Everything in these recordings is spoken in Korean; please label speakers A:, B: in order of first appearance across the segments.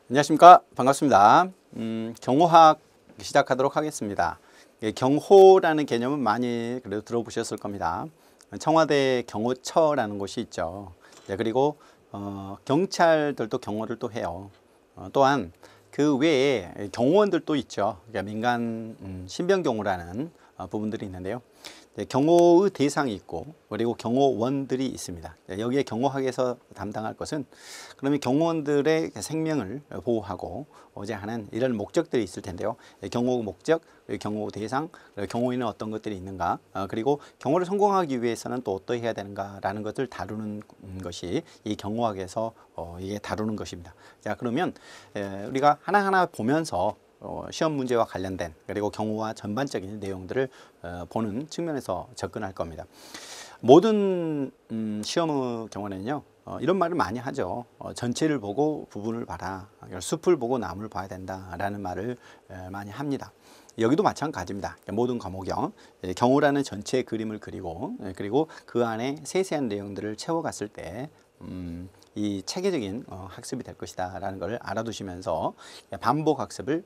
A: 안녕하십니까. 반갑습니다. 경호학 시작하도록 하겠습니다. 경호라는 개념은 많이 그래도 들어보셨을 겁니다. 청와대 경호처라는 곳이 있죠. 그리고 경찰들도 경호를 또 해요. 또한 그 외에 경호원들도 있죠. 그러니까 민간 신병경호라는 부분들이 있는데요. 경호의 대상이 있고 그리고 경호원들이 있습니다. 여기에 경호학에서 담당할 것은 그러면 경호원들의 생명을 보호하고자 하는 이런 목적들이 있을 텐데요. 경호 목적, 경호 대상, 경호인은 어떤 것들이 있는가, 그리고 경호를 성공하기 위해서는 또 어떻게 해야 되는가라는 것을 다루는 것이 이 경호학에서 이게 다루는 것입니다. 자, 그러면 우리가 하나하나 보면서 시험 문제와 관련된 그리고 경호와 전반적인 내용들을 보는 측면에서 접근할 겁니다. 모든 시험의 경우는요, 이런 말을 많이 하죠. 전체를 보고 부분을 봐라. 숲을 보고 나무를 봐야 된다라는 말을 많이 합니다. 여기도 마찬가지입니다. 모든 과목이요. 경호라는 전체 그림을 그리고 그리고 그 안에 세세한 내용들을 채워갔을 때 이 체계적인 학습이 될 것이다 라는 걸 알아두시면서 반복 학습을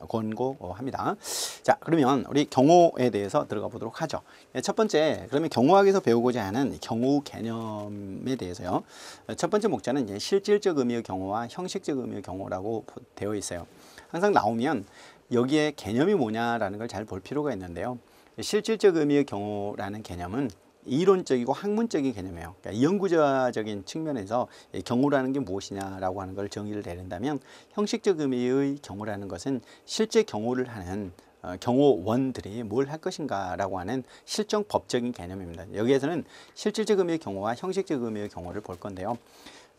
A: 권고합니다. 자, 그러면 우리 경호에 대해서 들어가 보도록 하죠. 첫 번째, 그러면 경호학에서 배우고자 하는 경호 개념에 대해서요. 첫 번째 목차는 이제 실질적 의미의 경호와 형식적 의미의 경호라고 되어 있어요. 항상 나오면 여기에 개념이 뭐냐라는 걸 잘 볼 필요가 있는데요. 실질적 의미의 경호라는 개념은 이론적이고 학문적인 개념이에요. 그러니까 연구자적인 측면에서 경호라는 게 무엇이냐라고 하는 걸 정의를 내린다면, 형식적 의미의 경호라는 것은 실제 경호를 하는 경호원들이 뭘 할 것인가라고 하는 실정 법적인 개념입니다. 여기에서는 실질적 의미의 경호와 형식적 의미의 경호를 볼 건데요.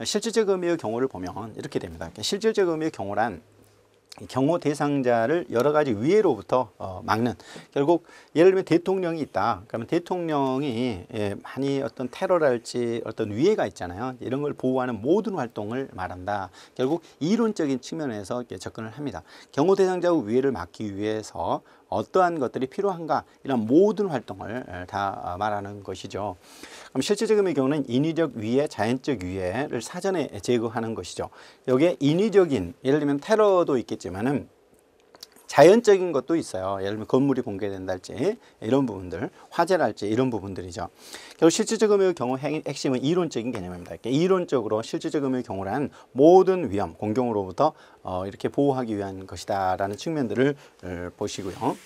A: 실질적 의미의 경호를 보면 이렇게 됩니다. 실질적 의미의 경호란 경호 대상자를 여러 가지 위해로부터 막는, 결국 예를 들면 대통령이 있다. 그러면 대통령이 많이 어떤 테러랄지 어떤 위해가 있잖아요. 이런 걸 보호하는 모든 활동을 말한다. 결국 이론적인 측면에서 접근을 합니다. 경호 대상자의 위해를 막기 위해서 어떠한 것들이 필요한가, 이런 모든 활동을 다 말하는 것이죠. 그럼 실질적 의미의 경우는 인위적 위해, 자연적 위해를 사전에 제거하는 것이죠. 여기에 인위적인, 예를 들면 테러도 있겠지만은 자연적인 것도 있어요. 예를 들면 건물이 붕괴된달지 이런 부분들, 화재랄지 이런 부분들이죠. 결국 실질적 의미의 경우 핵심은 이론적인 개념입니다. 이론적으로 실질적 의미의 경우란 모든 위험, 공경으로부터 이렇게 보호하기 위한 것이다라는 측면들을 보시고요.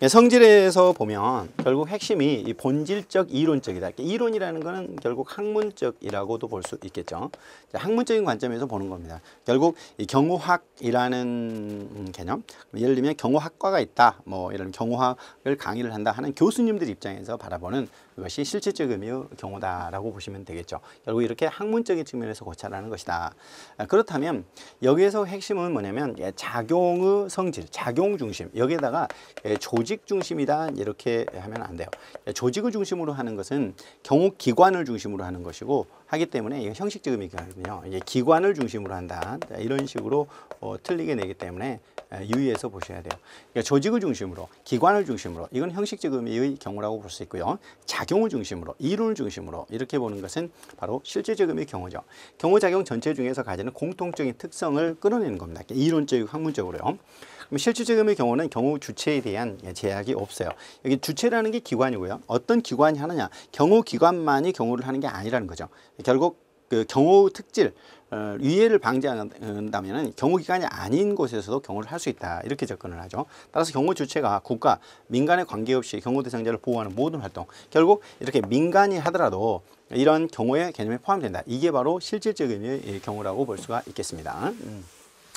A: 성질에서 보면 결국 핵심이 이 본질적 이론적이다. 이론이라는 것은 결국 학문적이라고도 볼 수 있겠죠. 학문적인 관점에서 보는 겁니다. 결국 이 경호학이라는 개념, 예를 들면 경호학과가 있다, 뭐 이런 경호학을 강의를 한다 하는 교수님들 입장에서 바라보는 그것이 실질적 의미의 경호다라고 보시면 되겠죠. 결국 이렇게 학문적인 측면에서 고찰하는 것이다. 그렇다면 여기에서 핵심은 뭐냐면 작용의 성질, 작용 중심, 여기에다가 조직 중심이다 이렇게 하면 안 돼요. 조직을 중심으로 하는 것은 경호기관을 중심으로 하는 것이고, 하기 때문에 이게 형식적 의미거든요. 이게 기관을 중심으로 한다, 이런 식으로 틀리게 내기 때문에 유의해서 보셔야 돼요. 그러니까 조직을 중심으로, 기관을 중심으로, 이건 형식적 의미의 경우라고 볼 수 있고요. 작용을 중심으로, 이론을 중심으로 이렇게 보는 것은 바로 실질적 의미의 경우죠. 경호작용 전체 중에서 가지는 공통적인 특성을 끌어내는 겁니다. 이론적이고 학문적으로요. 그럼 실질적 의미의 경우는 경호 주체에 대한 제약이 없어요. 여기 주체라는 게 기관이고요. 어떤 기관이 하느냐, 경호기관만이 경호를 하는 게 아니라는 거죠. 결국 그 경호 특질, 위해를 방지한다면 경호기관이 아닌 곳에서도 경호를 할 수 있다, 이렇게 접근을 하죠. 따라서 경호 주체가 국가, 민간에 관계없이 경호 대상자를 보호하는 모든 활동, 결국 이렇게 민간이 하더라도 이런 경호의 개념에 포함된다. 이게 바로 실질적 의미의 경호라고 볼 수가 있겠습니다.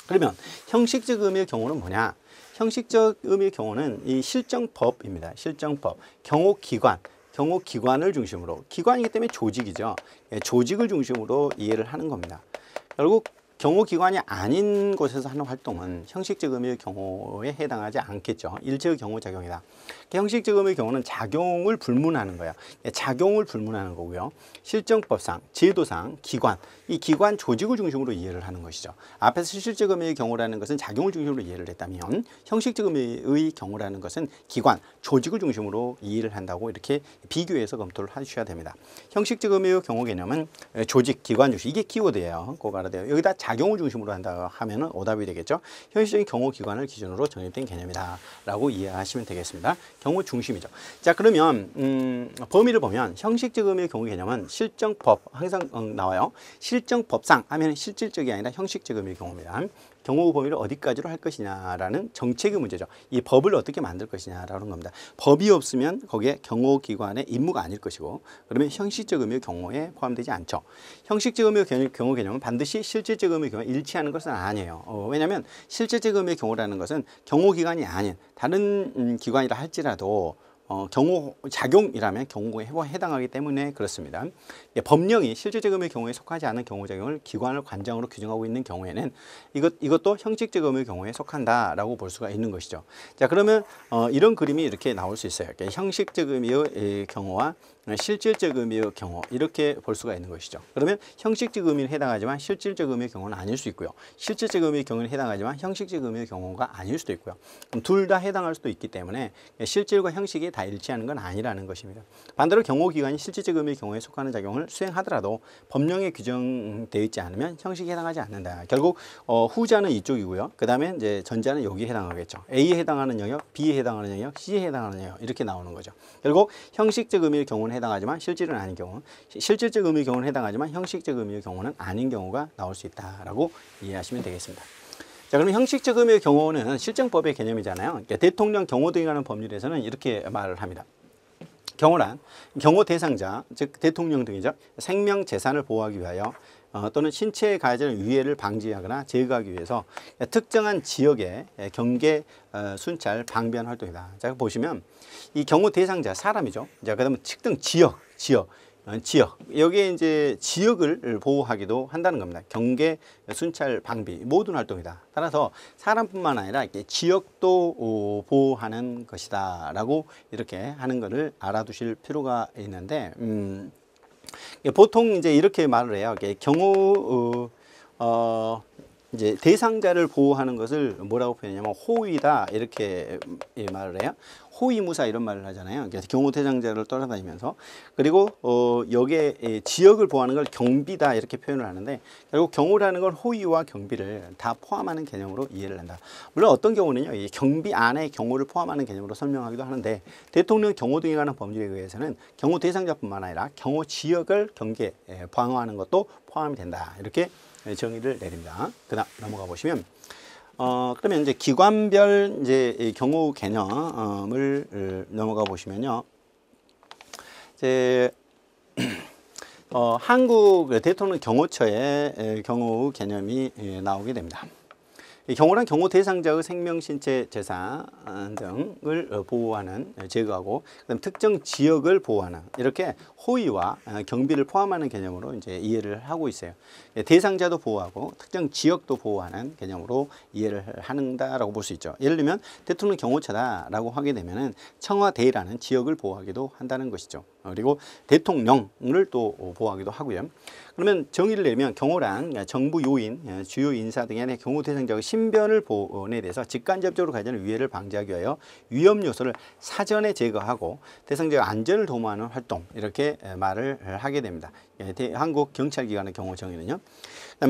A: 그러면 형식적 의미의 경우는 뭐냐? 형식적 의미의 경우는 이 실정법입니다. 실정법, 경호기관, 경호기관을 중심으로, 기관이기 때문에 조직이죠. 조직을 중심으로 이해를 하는 겁니다. 결국 경호기관이 아닌 곳에서 하는 활동은 형식적 의미의 경호에 해당하지 않겠죠. 일체의 경호작용이다. 형식적 의미의 경우는 작용을 불문하는 거예요. 작용을 불문하는 거고요. 실정법상, 제도상, 기관, 이 기관 조직을 중심으로 이해를 하는 것이죠. 앞에서 실질적 의미의 경우라는 것은 작용을 중심으로 이해를 했다면 형식적 의미의 경우라는 것은 기관, 조직을 중심으로 이해를 한다고 이렇게 비교해서 검토를 하셔야 됩니다. 형식적 의미의 경우 개념은 조직, 기관, 조직, 이게 키워드예요. 꼭 알아야 돼요. 여기다 작용을 중심으로 한다 하면은 오답이 되겠죠. 현실적인 경호 기관을 기준으로 정립된 개념이다 라고 이해하시면 되겠습니다. 경호 중심이죠. 자, 그러면 범위를 보면 형식적 의미의 경우 개념은 실정법 항상 나와요. 실정법상 하면 실질적이 아니라 형식적 의미의 경우입니다. 경호 범위를 어디까지로 할 것이냐라는 정책의 문제죠. 이 법을 어떻게 만들 것이냐라는 겁니다. 법이 없으면 거기에 경호기관의 임무가 아닐 것이고, 그러면 형식적 의미의 경호에 포함되지 않죠. 형식적 의미의 경호 개념은 반드시 실질적 의미의 경우에 일치하는 것은 아니에요. 왜냐하면 실질적 의미의 경호라는 것은 경호기관이 아닌 다른 기관이라 할지라도 경호 작용이라면 경호에 해당하기 때문에 그렇습니다. 법령이 실질적 의미의 경우에 속하지 않은 경호작용을 기관을 관장으로 규정하고 있는 경우에는 이것도 형식적 의미의 경우에 속한다라고 볼 수가 있는 것이죠. 자, 그러면 이런 그림이 이렇게 나올 수 있어요. 형식적 의미의 경우와 실질적 의미의 경우 이렇게 볼 수가 있는 것이죠. 그러면 형식적 의미는 해당하지만 실질적 의미의 경우는 아닐 수 있고요. 실질적 의미의 경우는 해당하지만 형식적 의미의 경우가 아닐 수도 있고요. 둘 다 해당할 수도 있기 때문에 실질과 형식이 다 일치하는 건 아니라는 것입니다. 반대로 경호기관이 실질적 의미의 경우에 속하는 작용을 수행하더라도 법령에 규정되어 있지 않으면 형식에 해당하지 않는다. 결국 후자는 이쪽이고요. 그 다음에 이제 전자는 여기에 해당하겠죠. A에 해당하는 영역, B에 해당하는 영역, C에 해당하는 영역 이렇게 나오는 거죠. 결국 형식적 의미의 경우는 해당하지만 실질은 아닌 경우, 실질적 의미의 경우는 해당하지만 형식적 의미의 경우는 아닌 경우가 나올 수 있다라고 이해하시면 되겠습니다. 자, 그럼 형식적 의미의 경우는 실정법의 개념이잖아요. 그러니까 대통령 경호 등이라는 법률에서는 이렇게 말을 합니다. 경호란 경호 대상자, 즉 대통령 등이죠. 생명, 재산을 보호하기 위하여 또는 신체에 가해지는 위해를 방지하거나 제거하기 위해서 특정한 지역의 경계, 순찰, 방변 활동이다. 자, 보시면 이 경호 대상자 사람이죠. 자, 그다음에 특정 지역. 여기에 이제 지역을 보호하기도 한다는 겁니다. 경계, 순찰, 방비 모든 활동이다. 따라서 사람뿐만 아니라 이렇게 지역도 보호하는 것이다라고 이렇게 하는 것을 알아두실 필요가 있는데, 보통 이제 이렇게 말을 해요. 경호 이제 대상자를 보호하는 것을 뭐라고 표현하냐면 호위다 이렇게 말을 해요. 호위무사 이런 말을 하잖아요. 그래서 경호 대상자를 따라다니면서, 그리고 여기에 지역을 보호하는 걸 경비다 이렇게 표현을 하는데, 결국 경호라는 걸 호위와 경비를 다 포함하는 개념으로 이해를 한다. 물론 어떤 경우는요, 이 경비 안에 경호를 포함하는 개념으로 설명하기도 하는데, 대통령 경호 등에 관한 법률에 의해서는 경호 대상자뿐만 아니라 경호 지역을 경계 방어하는 것도 포함이 된다 이렇게 정의를 내립니다. 그다음 넘어가 보시면. 그러면 이제 기관별 이제 경호 개념을 넘어가 보시면요. 이제 한국 대통령 경호처의 경호 개념이 나오게 됩니다. 경호란 경호 대상자의 생명, 신체, 재산 등을 보호하는, 제거하고, 그다음 특정 지역을 보호하는 이렇게 호위와 경비를 포함하는 개념으로 이제 이해를 하고 있어요. 대상자도 보호하고 특정 지역도 보호하는 개념으로 이해를 한다라고 볼 수 있죠. 예를 들면 대통령 경호처다라고 하게 되면은 청와대라는 지역을 보호하기도 한다는 것이죠. 그리고 대통령을 또 보호하기도 하고요. 그러면 정의를 내면 경호란 정부 요인, 주요 인사 등의 경호 대상자의 신변을 보호에 대해서 직간접적으로 가해지는 위해를 방지하기 위하여 위험 요소를 사전에 제거하고 대상자의 안전을 도모하는 활동 이렇게 말을 하게 됩니다. 한국 경찰기관의 경호 정의는요.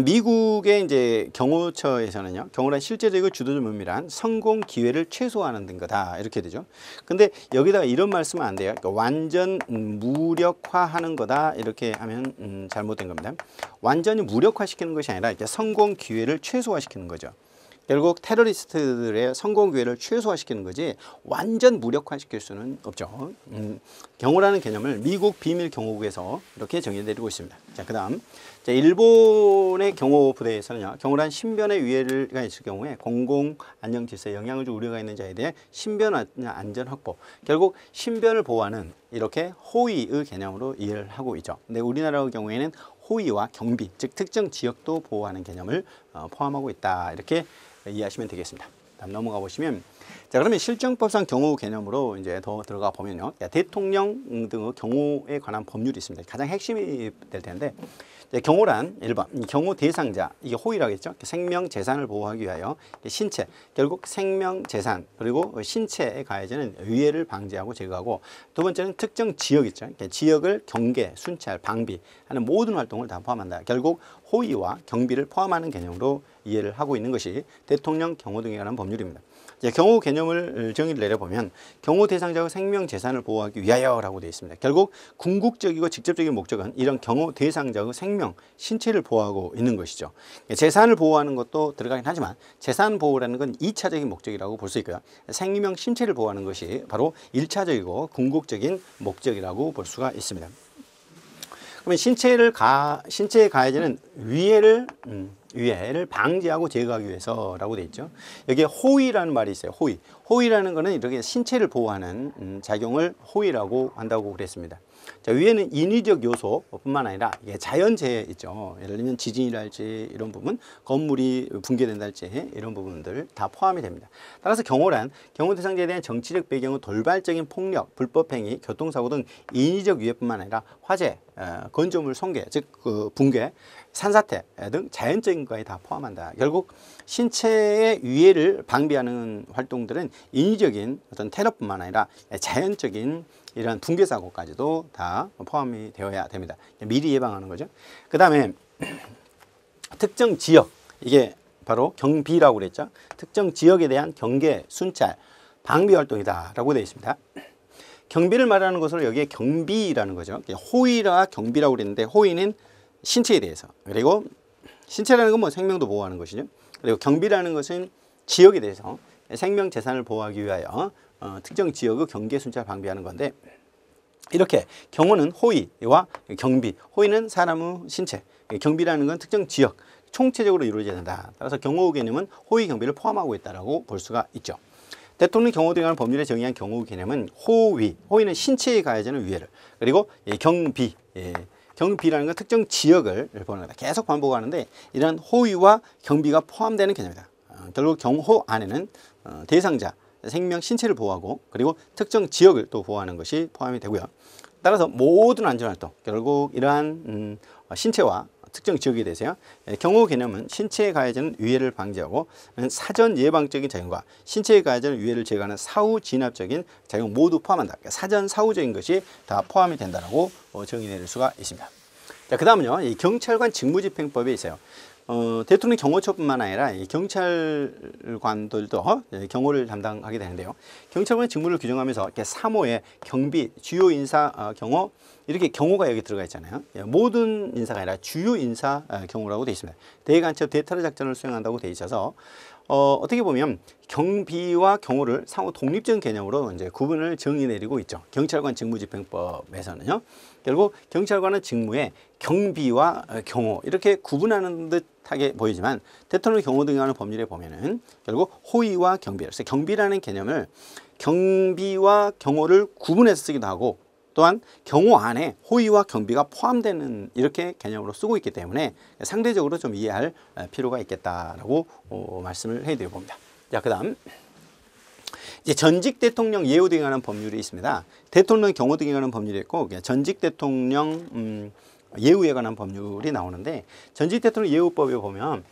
A: 미국의 이제 경호처에서는요, 경호란 실제적이고 주도적 면밀한 성공 기회를 최소화하는 등 거다 이렇게 되죠. 근데 여기다가 이런 말씀은 안 돼요. 그러니까 완전 무력화하는 거다 이렇게 하면 잘못된 겁니다. 완전히 무력화시키는 것이 아니라 이제 성공 기회를 최소화시키는 거죠. 결국 테러리스트들의 성공 기회를 최소화시키는 거지 완전 무력화시킬 수는 없죠. 경호라는 개념을 미국 비밀 경호국에서 이렇게 정의 내리고 있습니다. 자, 그다음 일본의 경호 부대에서는요, 경호란 신변의 위해가 있을 경우에 공공 안녕 질서에 영향을 줄 우려가 있는 자에 대해 신변 안전 확보, 결국 신변을 보호하는 이렇게 호위의 개념으로 이해를 하고 있죠. 근데 우리나라의 경우에는 호위와 경비, 즉 특정 지역도 보호하는 개념을 포함하고 있다. 이렇게 이해하시면 되겠습니다. 다음 넘어가 보시면, 자, 그러면 실정법상 경호 개념으로 이제 더 들어가 보면요, 대통령 등의 경호에 관한 법률이 있습니다. 가장 핵심이 될 텐데, 경호란 1번 경호 대상자, 이게 호위라겠죠. 생명 재산을 보호하기 위하여 신체, 결국 생명 재산 그리고 신체에 가해지는 위해를 방지하고 제거하고, 두 번째는 특정 지역 있죠. 지역을 경계, 순찰, 방비하는 모든 활동을 다 포함한다. 결국 호위와 경비를 포함하는 개념으로 이해를 하고 있는 것이 대통령 경호 등에 관한 법률입니다. 경호 개념을 정의를 내려보면 경호 대상자의 생명 재산을 보호하기 위하여라고 되어 있습니다. 결국 궁극적이고 직접적인 목적은 이런 경호 대상자의 생명, 신체를 보호하고 있는 것이죠. 재산을 보호하는 것도 들어가긴 하지만 재산 보호라는 건 2차적인 목적이라고 볼 수 있고요. 생명, 신체를 보호하는 것이 바로 1차적이고 궁극적인 목적이라고 볼 수가 있습니다. 그러면 신체에 가해지는 위해를 방지하고 제거하기 위해서라고 되어 있죠. 여기에 호위라는 말이 있어요. 호위라는 거는 이렇게 신체를 보호하는 작용을 호위라고 한다고 그랬습니다. 자, 위에는 인위적 요소뿐만 아니라 이게 자연재해 있죠. 예를 들면 지진이랄지 이런 부분, 건물이 붕괴된달지 이런 부분들 다 포함이 됩니다. 따라서 경호란 경호 대상자에 대한 정치적 배경은 돌발적인 폭력, 불법행위, 교통사고 등 인위적 위해뿐만 아니라 화재, 건조물 손괴, 즉 붕괴, 산사태 등 자연적인 것에 다 포함한다. 결국 신체의 위해를 방비하는 활동들은 인위적인 어떤 테러뿐만 아니라 자연적인 이런 붕괴 사고까지도 다 포함이 되어야 됩니다. 미리 예방하는 거죠. 그 다음에 특정 지역, 이게 바로 경비라고 그랬죠. 특정 지역에 대한 경계, 순찰, 방비 활동이다라고 되어 있습니다. 경비를 말하는 것으로 여기에 경비라는 거죠. 호위와 경비라고 그랬는데, 호위는 신체에 대해서, 그리고 신체라는 건 뭐 생명도 보호하는 것이죠. 그리고 경비라는 것은 지역에 대해서 생명 재산을 보호하기 위하여 특정 지역의 경계, 순찰, 방비하는 건데, 이렇게 경호는 호위와 경비, 호위는 사람의 신체, 경비라는 건 특정 지역, 총체적으로 이루어져야 된다. 따라서 경호 개념은 호위, 경비를 포함하고 있다고 볼 수가 있죠. 대통령 경호 등에 관한 법률에 정의한 경호 개념은 호위는 신체에 가해지는 위해를, 그리고 경비라는 건 특정 지역을 보는 거다. 계속 반복하는데 이런 호위와 경비가 포함되는 개념이다. 결국 경호 안에는 대상자, 생명, 신체를 보호하고 그리고 특정 지역을 또 보호하는 것이 포함이 되고요. 따라서 모든 안전활동, 결국 이러한 신체와 특정 지역에 대해서요. 경호 개념은 신체에 가해지는 위해를 방지하고 사전 예방적인 작용과 신체에 가해지는 위해를 제거하는 사후 진압적인 작용 모두 포함한다. 그러니까 사전 사후적인 것이 다 포함이 된다라고 정의 내릴 수가 있습니다. 자, 그다음은요. 이 경찰관 직무집행법에 있어요. 대통령 경호처뿐만 아니라 이 경찰관들도 경호를 담당하게 되는데요. 경찰관 직무를 규정하면서 이렇게 3호에 경비, 주요 인사 경호, 이렇게 경호가 여기 들어가 있잖아요. 모든 인사가 아니라 주요 인사 경호라고 되어 있습니다. 대간첩, 대테러 작전을 수행한다고 되어 있어서 어떻게 보면 경비와 경호를 상호 독립적인 개념으로 이제 구분을 정의 내리고 있죠. 경찰관 직무집행법에서는요. 결국 경찰관의 직무에 경비와 경호 이렇게 구분하는 듯하게 보이지만 대통령 경호 등에 관한 법률에 보면은 결국 호위와 경비, 그래서 경비라는 개념을 경비와 경호를 구분해서 쓰기도 하고 또한 경호 안에 호위와 경비가 포함되는 이렇게 개념으로 쓰고 있기 때문에 상대적으로 좀 이해할 필요가 있겠다라고 말씀을 해드려 봅니다. 자, 그다음 이제 전직 대통령 예우 등에 관한 법률이 있습니다. 대통령 경호 등에 관한 법률이 있고 전직 대통령 예우에 관한 법률이 나오는데 전직 대통령 예우법에 보면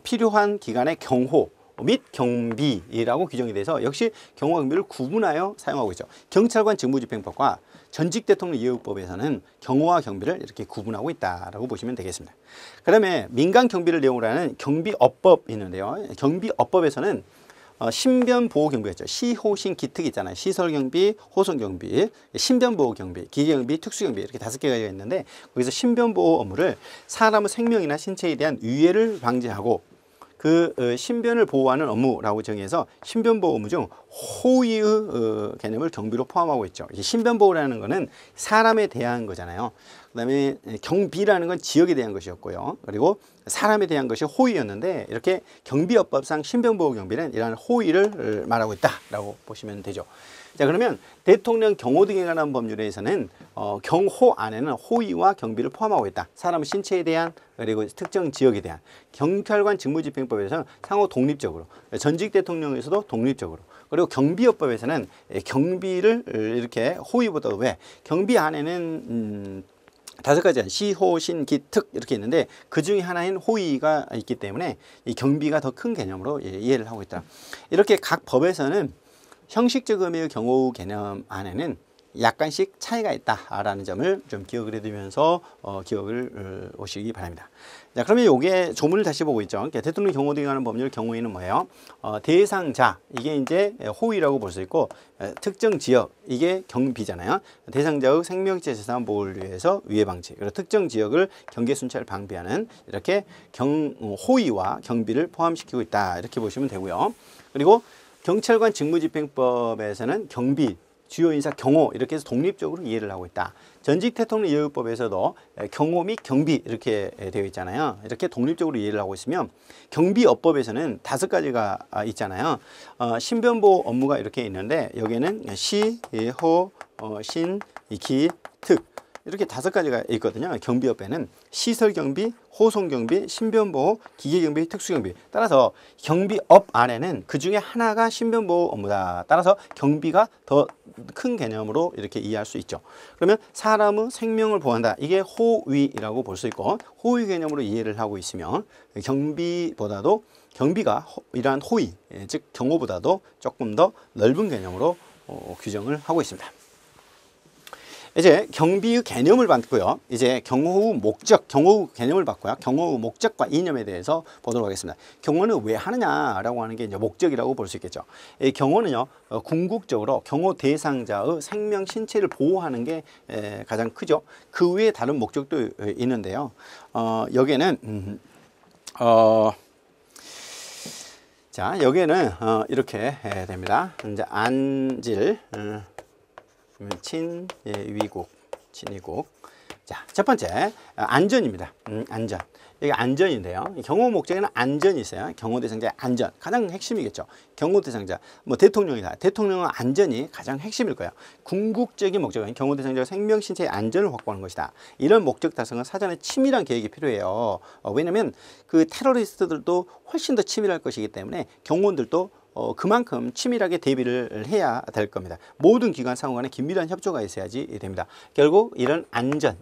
A: 필요한 기간의 경호 및 경비라고 규정이 돼서 역시 경호와 경비를 구분하여 사용하고 있죠. 경찰관 직무집행법과 전직 대통령 예우법에서는 경호와 경비를 이렇게 구분하고 있다라고 보시면 되겠습니다. 그다음에 민간 경비를 내용으로 하는 경비업법이 있는데요. 경비업법에서는 신변보호경비였죠. 시호신 기특 있잖아요. 시설경비, 호선경비, 신변보호경비, 기계경비, 특수경비 이렇게 5개가 있는데 거기서 신변보호 업무를 사람의 생명이나 신체에 대한 위해를 방지하고 그 신변을 보호하는 업무라고 정해서 신변보호 업무 중 호위의 개념을 경비로 포함하고 있죠. 신변보호라는 거는 사람에 대한 거잖아요. 그다음에 경비라는 건 지역에 대한 것이었고요. 그리고 사람에 대한 것이 호위였는데 이렇게 경비업법상 신변보호 경비는 이러한 호위를 말하고 있다라고 보시면 되죠. 자, 그러면 대통령 경호 등에 관한 법률에서는 경호 안에는 호위와 경비를 포함하고 있다. 사람 신체에 대한 그리고 특정 지역에 대한 경찰관 직무집행법에서는 상호 독립적으로 전직 대통령에서도 독립적으로 그리고 경비업법에서는 경비를 이렇게 호위보다 왜 경비 안에는 5가지 시, 호, 신, 기, 특 이렇게 있는데 그 중에 하나인 호위가 있기 때문에 이 경비가 더 큰 개념으로 이해를 하고 있다. 이렇게 각 법에서는 형식적 의미의 경호 개념 안에는 약간씩 차이가 있다라는 점을 좀 기억을 해두면서 기억을 오시기 바랍니다. 자, 그러면 요게 조문을 다시 보고 있죠. 대통령 경호 등에 관한 법률 경호에는 뭐예요? 대상자 이게 이제 호위라고 볼 수 있고 특정 지역 이게 경비잖아요. 대상자의 생명체 재산 보호를 위해서 위해 방지 그리고 특정 지역을 경계 순찰 방비하는 이렇게 호위와 경비를 포함시키고 있다 이렇게 보시면 되고요. 그리고 경찰관 직무집행법에서는 경비, 주요 인사 경호 이렇게 해서 독립적으로 이해를 하고 있다. 전직 대통령 예우법에서도 경호 및 경비 이렇게 되어 있잖아요. 이렇게 독립적으로 이해를 하고 있으면 경비업법에서는 5가지가 있잖아요. 신변보호 업무가 이렇게 있는데 여기에는 시, 호, 신, 기, 특 이렇게 5가지가 있거든요. 경비업에는 시설경비, 호송경비, 신변보호, 기계경비, 특수경비 따라서 경비업 안에는 그 중에 하나가 신변보호 업무다. 따라서 경비가 더 큰 개념으로 이렇게 이해할 수 있죠. 그러면 사람의 생명을 보호한다. 이게 호위라고 볼 수 있고 호위 개념으로 이해를 하고 있으면 경비보다도 경비가 이러한 호위, 즉 경호보다도 조금 더 넓은 개념으로 규정을 하고 있습니다. 이제 경비의 개념을 받고요. 이제 경호 목적, 경호 개념을 받고요. 경호 목적과 이념에 대해서 보도록 하겠습니다. 경호는 왜 하느냐라고 하는 게 이제 목적이라고 볼 수 있겠죠. 이 경호는요, 궁극적으로 경호 대상자의 생명, 신체를 보호하는 게 가장 크죠. 그 외에 다른 목적도 있는데요. 여기에는 자, 여기에는 이렇게 됩니다. 이제 안질. 친위국, 친위국. 자, 첫 번째 안전입니다. 안전. 여기 안전인데요. 경호 목적에는 안전이 있어요. 경호 대상자의 안전 가장 핵심이겠죠. 경호 대상자 뭐 대통령이다. 대통령은 안전이 가장 핵심일 거예요. 궁극적인 목적은 경호 대상자의 생명 신체의 안전을 확보하는 것이다. 이런 목적 달성은 사전에 치밀한 계획이 필요해요. 왜냐하면 그 테러리스트들도 훨씬 더 치밀할 것이기 때문에 경호원들도 그만큼 치밀하게 대비를 해야 될 겁니다. 모든 기관 상호 간에 긴밀한 협조가 있어야지 됩니다. 결국 이런 안전,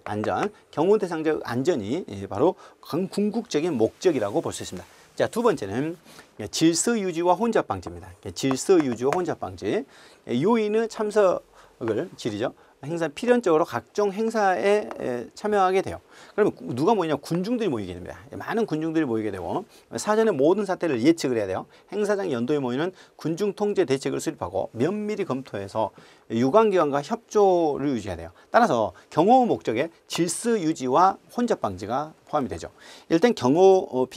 A: 경호 대상자 안전이 바로 궁극적인 목적이라고 볼 수 있습니다. 자, 두 번째는 질서 유지와 혼잡 방지입니다. 질서 유지와 혼잡 방지. 요인의 참석을 질이죠. 행사 필연적으로 각종 행사에 참여하게 돼요. 그러면 누가 모이냐? 군중들이 모이게 됩니다. 많은 군중들이 모이게 되고 사전에 모든 사태를 예측을 해야 돼요. 행사장 연도에 모이는 군중 통제 대책을 수립하고 면밀히 검토해서 유관기관과 협조를 유지해야 돼요. 따라서 경호 목적에 질서 유지와 혼잡 방지가 포함이 되죠. 일단 경호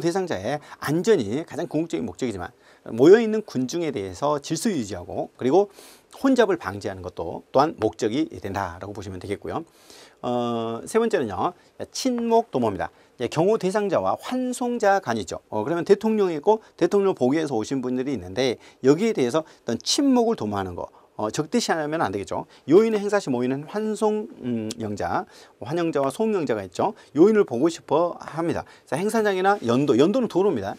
A: 대상자의 안전이 가장 궁극적인 목적이지만 모여있는 군중에 대해서 질서 유지하고 그리고 혼잡을 방지하는 것도 또한 목적이 된다라고 보시면 되겠고요. 세 번째는요, 친목 도모입니다. 경호 대상자와 환송자 간이 있죠. 그러면 대통령이 있고 대통령 보기에서 오신 분들이 있는데 여기에 대해서 어떤 친목을 도모하는 거. 적대시하면 안 되겠죠. 요인의 행사 시 모이는 환송영자, 환영자와 송영자가 있죠. 요인을 보고 싶어 합니다. 자, 행사장이나 연도는 도로입니다.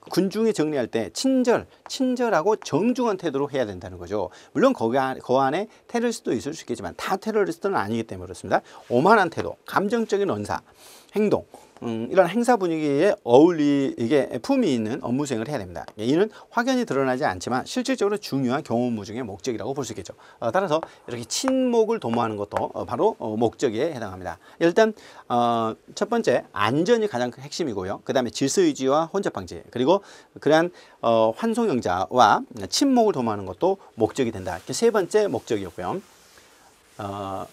A: 군중이 정리할 때 친절하고 정중한 태도로 해야 된다는 거죠. 물론 그 안에 테러리스트도 있을 수 있겠지만 다 테러리스트는 아니기 때문에 그렇습니다. 오만한 태도, 감정적인 언사, 행동, 이런 행사 분위기에 어울리게 품위 있는 업무 수행을 해야 됩니다. 이는 확연히 드러나지 않지만 실질적으로 중요한 경호 업무 중의 목적이라고 볼 수 있겠죠. 따라서 이렇게 친목을 도모하는 것도 바로 목적에 해당합니다. 일단 첫 번째 안전이 가장 큰 핵심이고요. 그 다음에 질서 유지와 혼잡 방지 그리고 그러한 환송영자와 친목을 도모하는 것도 목적이 된다. 세 번째 목적이었고요.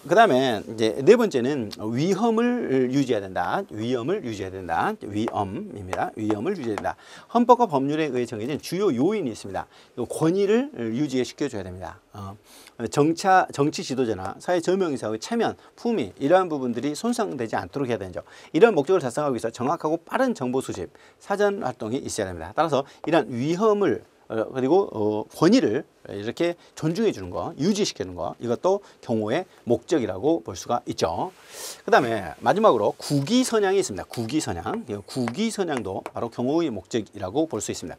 A: 그다음에 이제 네 번째는 위험을 유지해야 된다. 위험을 유지해야 된다. 위험입니다. 위험을 유지해야 된다. 헌법과 법률에 의해 정해진 주요 요인이 있습니다. 권위를 유지시켜줘야 됩니다. 정치 지도자나 사회 저명인사의 체면, 품위 이러한 부분들이 손상되지 않도록 해야 되죠. 이런 목적을 달성하기 위해서 정확하고 빠른 정보 수집, 사전 활동이 있어야 됩니다. 따라서 이러한 위험을 그리고 권위를 이렇게 존중해 주는 거, 유지시키는 거, 이것도 경호의 목적이라고 볼 수가 있죠. 그 다음에 마지막으로 국위선양이 있습니다. 국위선양. 국위선양도 바로 경호의 목적이라고 볼 수 있습니다.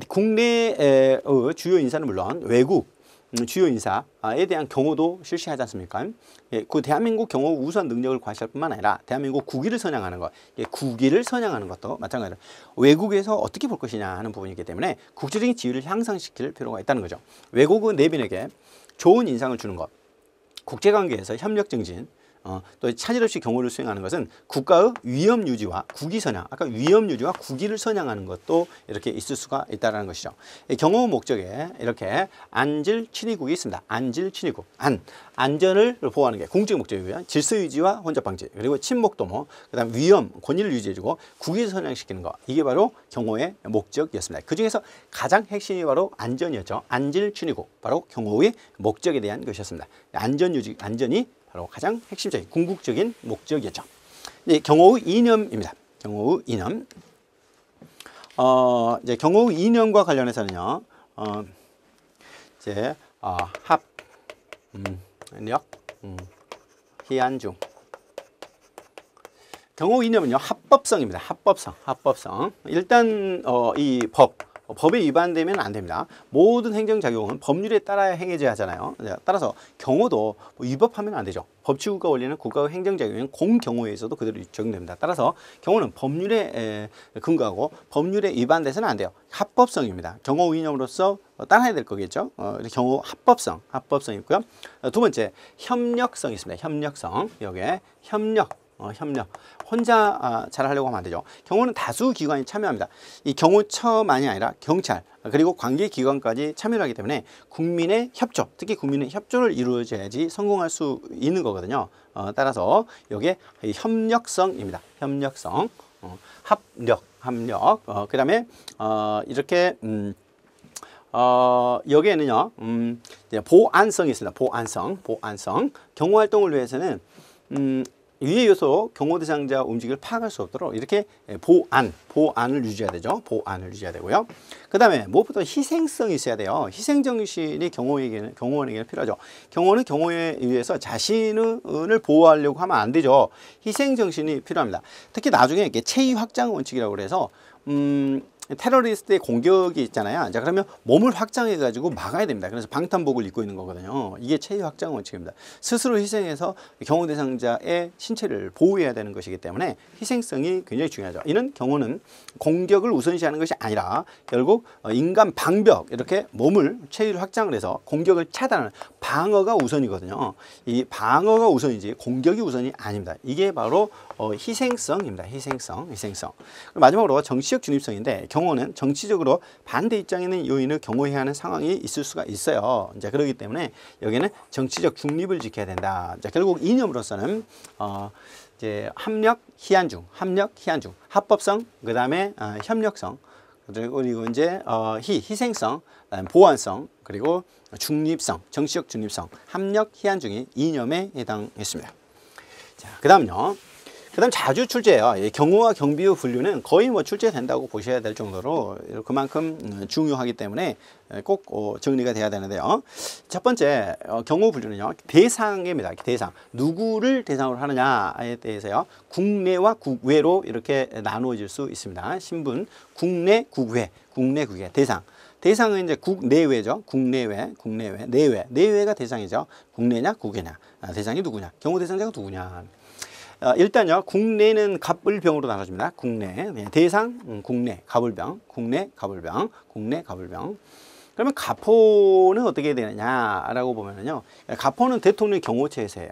A: 국내의 주요 인사는 물론 외국 주요 인사에 대한 경호도 실시하지 않습니까? 그 대한민국 경호 우수한 능력을 과시할 뿐만 아니라 대한민국 국위를 선양하는 것, 국위를 선양하는 것도 마찬가지로 외국에서 어떻게 볼 것이냐 하는 부분이기 때문에 국제적인 지위를 향상시킬 필요가 있다는 거죠. 외국은 내빈에게 좋은 인상을 주는 것, 국제관계에서 협력 증진, 또 차질 없이 경호를 수행하는 것은 국가의 위험 유지와 국위 선양, 아까 위험 유지와 국위를 선양하는 것도 이렇게 있을 수가 있다는 것이죠. 경호 목적에 이렇게 안질 친위국이 있습니다. 안질 친위국, 안전을 보호하는 게 공적 목적이고요. 질서 유지와 혼잡 방지, 그리고 침묵 도모, 그다음 위험, 권위를 유지해주고 국위를 선양시키는 거, 이게 바로 경호의 목적이었습니다. 그 중에서 가장 핵심이 바로 안전이었죠. 안질 친위국, 바로 경호의 목적에 대한 것이었습니다. 안전 유지, 안전이 바로 가장 핵심적인 궁극적인 목적이었죠. 경호의 이념입니다. 경호의 이념. 이제 경호의 이념과 관련해서는요. 이제 합력 희안중. 경호의 이념은요 합법성입니다. 합법성. 일단 이 법에 위반되면 안 됩니다. 모든 행정작용은 법률에 따라야 행해져야 하잖아요. 따라서 경호도 위법하면 안 되죠. 법치국가 원리는 국가의 행정작용인 공경호에 있어도 그대로 적용됩니다. 따라서 경호는 법률에 근거하고 법률에 위반돼서는 안 돼요. 합법성입니다. 경호 이념으로서 따라야 될 거겠죠. 경호 합법성 있고요. 두 번째 협력성이 있습니다. 협력성. 여기에 협력. 혼자 잘하려고 하면 안 되죠. 경호는 다수 기관이 참여합니다. 이 경호처만이 아니라 경찰 그리고 관계기관까지 참여를 하기 때문에 국민의 협조, 특히 국민의 협조를 이루어져야지 성공할 수 있는 거거든요. 따라서 여기에 협력성입니다. 협력성, 합력. 그 다음에 이렇게 여기에는요 보안성이 있습니다. 보안성. 경호 활동을 위해서는 위의 요소 경호 대상자 움직임을 파악할 수 없도록 이렇게 보안을 유지해야 되죠. 보안을 유지해야 되고요. 그 다음에 무엇보다 희생성이 있어야 돼요. 희생정신이 경호원에게는 필요하죠. 경호는 경호에 의해서 자신을 보호하려고 하면 안 되죠. 희생정신이 필요합니다. 특히 나중에 이게 체위 확장 원칙이라고 그래서 테러리스트의 공격이 있잖아요. 자, 그러면 몸을 확장해 가지고 막아야 됩니다. 그래서 방탄복을 입고 있는 거거든요. 이게 체위 확장 원칙입니다. 스스로 희생해서 경호 대상자의 신체를 보호해야 되는 것이기 때문에 희생성이 굉장히 중요하죠. 이는 경호는 공격을 우선시하는 것이 아니라 결국 인간 방벽, 이렇게 몸을 체위를 확장을 해서 공격을 차단하는 방어가 우선이거든요. 이 방어가 우선이지 공격이 우선이 아닙니다. 이게 바로 희생성입니다. 희생성. 마지막으로 정치적 중립성인데 경호는 정치적으로 반대 입장에 있는 요인을 경호해야 하는 상황이 있을 수가 있어요. 이제 그렇기 때문에 여기는 정치적 중립을 지켜야 된다. 자, 결국 이념으로서는 이제 합력, 희안중, 합법성, 그 다음에 협력성, 그리고 이제 희생성, 보안성, 그리고 중립성, 정치적 중립성, 합력, 희안중이 이념에 해당했습니다. 자, 그 다음 자주 출제해요. 경호와 경비의 분류는 거의 출제된다고 보셔야 될 정도로 그만큼 중요하기 때문에 꼭 정리가 돼야 되는데요. 첫 번째 경호 분류는요 대상입니다. 대상, 누구를 대상으로 하느냐에 대해서요 국내와 국외로 이렇게 나누어질 수 있습니다. 신분, 국내, 국외, 대상은 이제 국내외죠. 국내외, 내외가 대상이죠. 국내냐, 국외냐, 대상이 누구냐, 경호 대상자가 누구냐. 일단요, 국내는 갑을병으로 나눠집니다. 국내. 대상, 국내, 갑을병. 그러면 가포는 어떻게 되느냐라고 보면은요, 가포는 대통령 경호처에서 해요.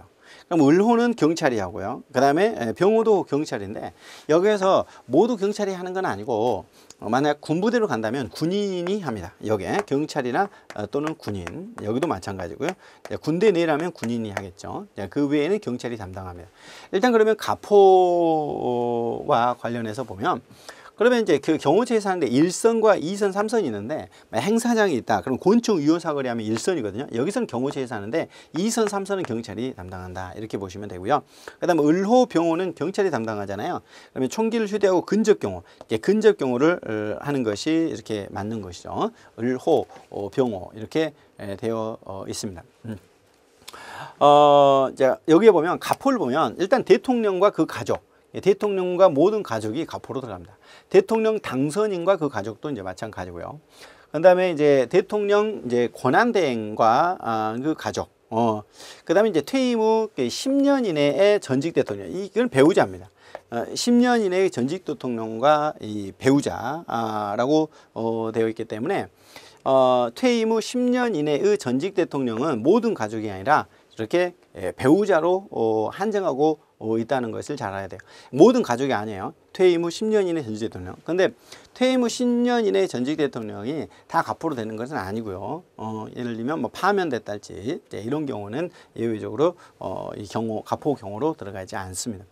A: 그럼 을호는 경찰이 하고요. 그 다음에 병호도 경찰인데 여기에서 모두 경찰이 하는 건 아니고 만약 군부대로 간다면 군인이 합니다. 여기에 경찰이나 또는 군인, 여기도 마찬가지고요. 군대 내라면 군인이 하겠죠. 그 외에는 경찰이 담당합니다. 일단 그러면 가포와 관련해서 보면 그러면 이제 그 경호처에서 하는데 1선과 2선, 3선이 있는데 행사장이 있다. 그럼 곤충 위호 사거리 하면 1선이거든요. 여기서는 경호처에서 하는데 2선, 3선은 경찰이 담당한다. 이렇게 보시면 되고요. 그다음에 을호, 병호는 경찰이 담당하잖아요. 그러면 총기를 휴대하고 근접 경호, 근접 경호를 하는 것이 이렇게 맞는 것이죠. 을호, 병호 이렇게 되어 있습니다. 자, 여기에 보면 가포를 보면 일단 대통령과 그 가족, 대통령과 모든 가족이 가포로 들어갑니다. 대통령 당선인과 그 가족도 이제 마찬가지고요. 그다음에 이제 대통령 이제 권한대행과 그 가족, 그다음에 이제 퇴임 후 10년 이내의 전직 대통령, 이건 배우자입니다. 10년 이내의 전직 대통령과 이 배우자라고 되어 있기 때문에 퇴임 후 10년 이내의 전직 대통령은 모든 가족이 아니라 이렇게 배우자로 한정하고 있다는 것을 잘 알아야 돼요. 모든 가족이 아니에요. 퇴임 후 10년 이내 전직 대통령. 근데 퇴임 후 10년 이내 전직 대통령이 다 가포로 되는 것은 아니고요. 예를 들면 뭐 파면됐달지 이런 경우는 예외적으로 이 경우 가포 경우로 들어가지 않습니다.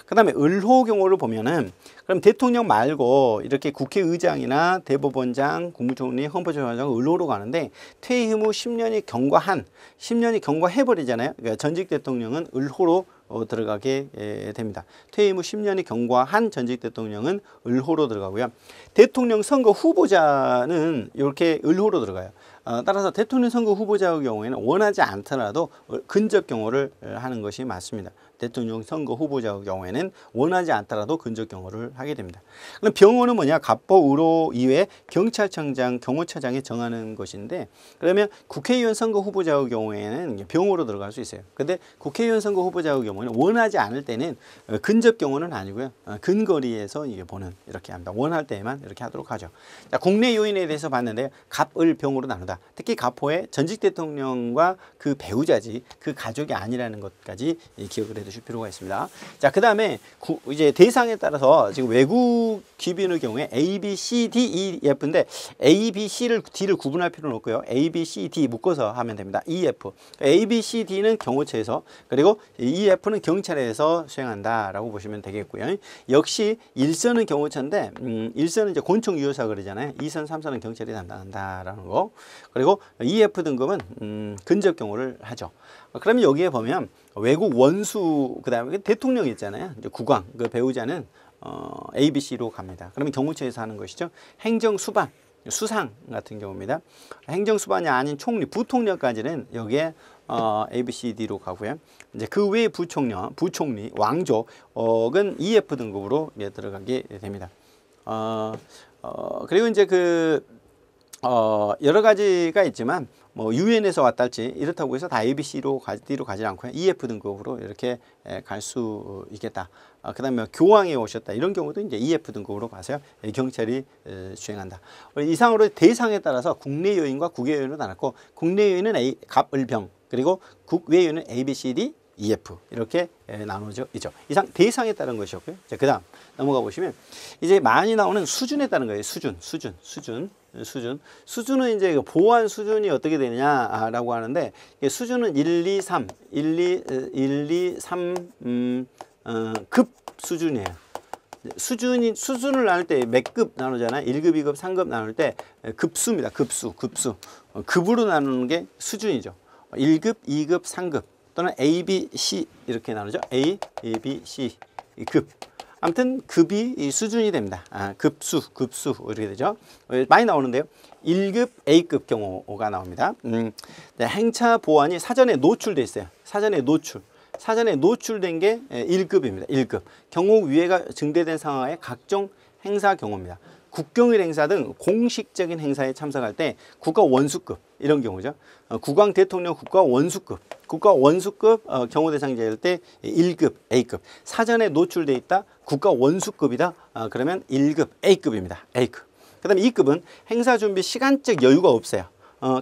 A: 그 다음에 을호 경우를 보면은 그럼 대통령 말고 이렇게 국회의장이나 대법원장, 국무총리, 헌법재판소장 을호로 가는데 퇴임 후 10년이 경과한, 10년이 경과해버리잖아요. 그러니까 전직 대통령은 을호로 들어가게 됩니다. 퇴임 후 10년이 경과한 전직 대통령은 을호로 들어가고요. 대통령 선거 후보자는 이렇게 을호로 들어가요. 따라서 대통령 선거 후보자의 경우에는 원하지 않더라도 근접 경호를 하는 것이 맞습니다. 대통령 선거 후보자의 경우에는 원하지 않더라도 근접 경호를 하게 됩니다. 그럼 병호는 뭐냐? 갑보, 을호 이외에 경찰청장, 경호처장이 정하는 것인데 그러면 국회의원 선거 후보자의 경우에는 병호로 들어갈 수 있어요. 근데 국회의원 선거 후보자의 경우에는 원하지 않을 때는 근접 경호는 아니고요. 근거리에서 이게 보는 이렇게 합니다. 원할 때만 이렇게 하도록 하죠. 자, 국내 요인에 대해서 봤는데 갑, 을, 병호로 나누다. 특히 가포의 전직 대통령과 그 배우자지 그 가족이 아니라는 것까지 기억을 해두실 필요가 있습니다. 자, 그 다음에 이제 대상에 따라서 지금 외국 귀빈의 경우에 A, B, C, D, E, F인데 A, B, C를 D를 구분할 필요는 없고요. A, B, C, D 묶어서 하면 됩니다. E, F. A, B, C, D는 경호처에서 그리고 E, F는 경찰에서 수행한다라고 보시면 되겠고요. 역시 1선은 경호처인데 1선은 이제 곤충 유효사 그러잖아요. 2선, 3선은 경찰이 담당한다라는 거. 그리고 EF 등급은 근접 경호를 하죠. 그러면 여기에 보면 외국 원수 그다음에 대통령이 있잖아요. 이제 국왕 그 배우자는 A, B, C로 갑니다. 그러면 경호처에서 하는 것이죠. 행정 수반 수상 같은 경우입니다. 행정 수반이 아닌 총리 부통령까지는 여기에 A, B, C, D로 가고요. 이제 그 외의 부총령, 부총리, 왕족은 EF 등급으로 들어가게 됩니다. 그리고 이제 여러 가지가 있지만 뭐 유엔에서 왔달지 이렇다고 해서 다 ABC로 D로 가지 않고요. EF 등급으로 이렇게 갈 수 있겠다. 그다음에 교황이 오셨다 이런 경우도 이제 EF 등급으로 가서요. 경찰이 수행한다. 이상으로 대상에 따라서 국내 요인과 국외 요인으로 나눴고 국내 요인은 갑, 을, 병 그리고 국외 요인은 A, B, C, D, EF 이렇게 나눠져 있죠. 이상 대상에 따른 것이었고요. 자, 그다음 넘어가 보시면 이제 많이 나오는 수준에 따른 거예요. 수준은 이제 보안 수준이 어떻게 되느냐라고 하는데 수준은 1, 2, 3, 1, 2, 3 급 수준이에요. 수준을 나눌 때 몇 급 나누잖아요. 1급, 2급, 3급 나눌 때 급수입니다. 급수. 급으로 나누는 게 수준이죠. 1급, 2급, 3급 또는 A, B, C 이렇게 나누죠. A, B, C 급. 아무튼 급이 이 수준이 됩니다. 급수 이렇게 되죠. 많이 나오는데요. 1급 A급 경우가 나옵니다. 행차 보안이 사전에 노출돼 있어요. 사전에 노출된 게 1급입니다. 1급. 경호 위해가 증대된 상황의 각종 행사 경호입니다. 국경일 행사 등 공식적인 행사에 참석할 때 국가 원수급 이런 경우죠. 국왕 대통령 국가 원수급 경호 대상자일 때 1급 A급. 사전에 노출돼 있다. 국가 원수급이다. 그러면 1급 A급입니다. A급. 그 다음에 2급은 행사 준비 시간적 여유가 없어요.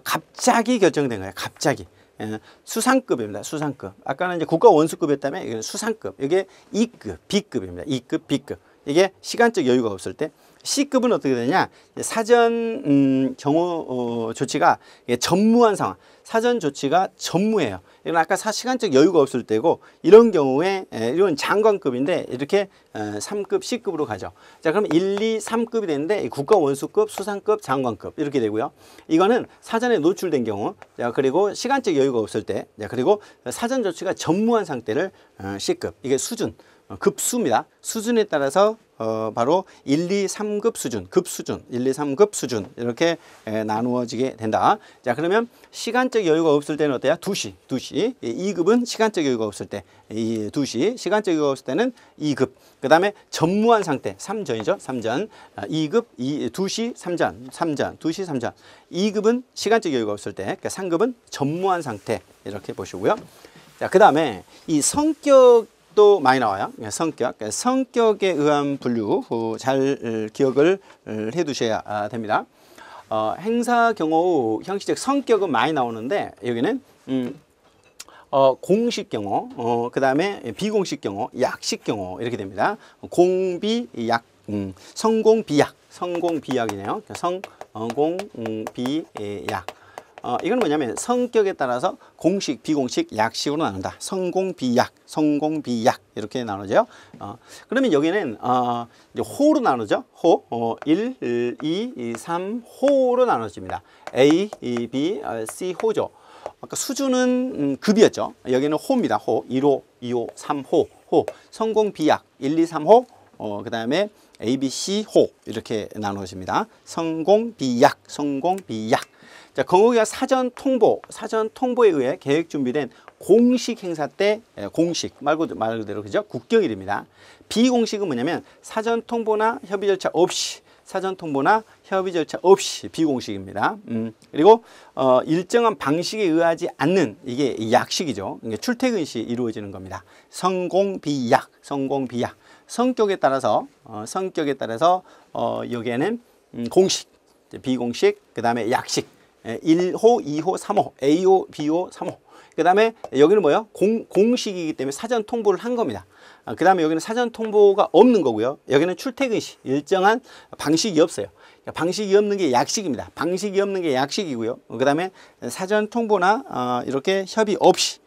A: 갑자기 결정된 거예요. 갑자기. 수상급입니다. 수상급. 아까는 이제 국가 원수급이었다면 이건 수상급. 이게 E급, B급입니다. E급, B급. 이게 시간적 여유가 없을 때. C급은 어떻게 되냐? 사전 경호 조치가 전무한 상황. 사전 조치가 전무해요. 이건 아까 시간적 여유가 없을 때고 이런 경우에 이런 장관급인데 이렇게 3급, C급으로 가죠. 자, 그럼 1, 2, 3급이 되는데 국가 원수급, 수상급, 장관급 이렇게 되고요. 이거는 사전에 노출된 경우, 자, 그리고 시간적 여유가 없을 때, 자, 그리고 사전 조치가 전무한 상태를 C급. 이게 수준, 급수입니다. 수준에 따라서 바로 1, 2, 3급 수준, 급 수준, 1, 2, 3급 수준 이렇게 나누어지게 된다. 자, 그러면 시간적 여유가 없을 때는 어때요? 2시. 2급은 시간적 여유가 없을 때, 2시. 시간적 여유가 없을 때는 2급. 그 다음에 전무한 상태, 3전이죠. 3전. 2급, 2시, 3전. 2시, 3전. 2급은 시간적 여유가 없을 때, 그러니까 3급은 전무한 상태 이렇게 보시고요. 자, 그 다음에 이 성격 또 많이 나와요. 성격. 성격에 의한 분류 잘 기억을 해 두셔야 됩니다. 행사 경호 형식적 성격은 많이 나오는데 여기는 공식 경호, 그 다음에 비공식 경호, 약식 경호 이렇게 됩니다. 공비, 약, 성공, 비약. 성공, 비약이네요. 성공, 비약. 이건 뭐냐면 성격에 따라서 공식, 비공식, 약식으로 나눈다. 성공, 비약, 성공, 비약 이렇게 나누죠. 그러면 여기는 호로 나누죠. 호, 1, 2, 3, 호로 나눠집니다. A, B, C, 호죠. 아까 수준은 급이었죠. 여기는 호입니다. 호, 1호, 2호, 3호, 호. 성공, 비약, 1, 2, 3호, 그 다음에 A, B, C, 호 이렇게 나누어집니다. 성공, 비약, 성공, 비약. 자, 경호기가 사전 통보에 의해 계획 준비된 공식 행사 때 공식 말 그대로 그죠? 국경일입니다. 비공식은 뭐냐면 사전 통보나 협의 절차 없이 비공식입니다. 그리고 일정한 방식에 의하지 않는 이게 약식이죠. 이게 출퇴근 시 이루어지는 겁니다. 성공 비약, 성공 비약. 성격에 따라서 여기에는 공식, 비공식, 그 다음에 약식. 1호, 2호, 3호, A호, B호, 3호. 그 다음에 여기는 뭐예요? 공식이기 때문에 사전 통보를 한 겁니다. 그 다음에 여기는 사전 통보가 없는 거고요. 여기는 출퇴근 시 일정한 방식이 없어요. 방식이 없는 게 약식입니다. 방식이 없는 게 약식이고요. 그 다음에 사전 통보나 이렇게 협의 없이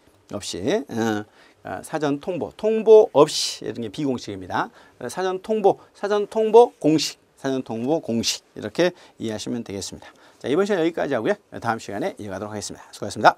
A: 사전 통보 없이 이런 게 비공식입니다. 사전 통보 공식, 사전 통보 공식 이렇게 이해하시면 되겠습니다. 자, 이번 시간 여기까지 하고요. 다음 시간에 이어가도록 하겠습니다. 수고하셨습니다.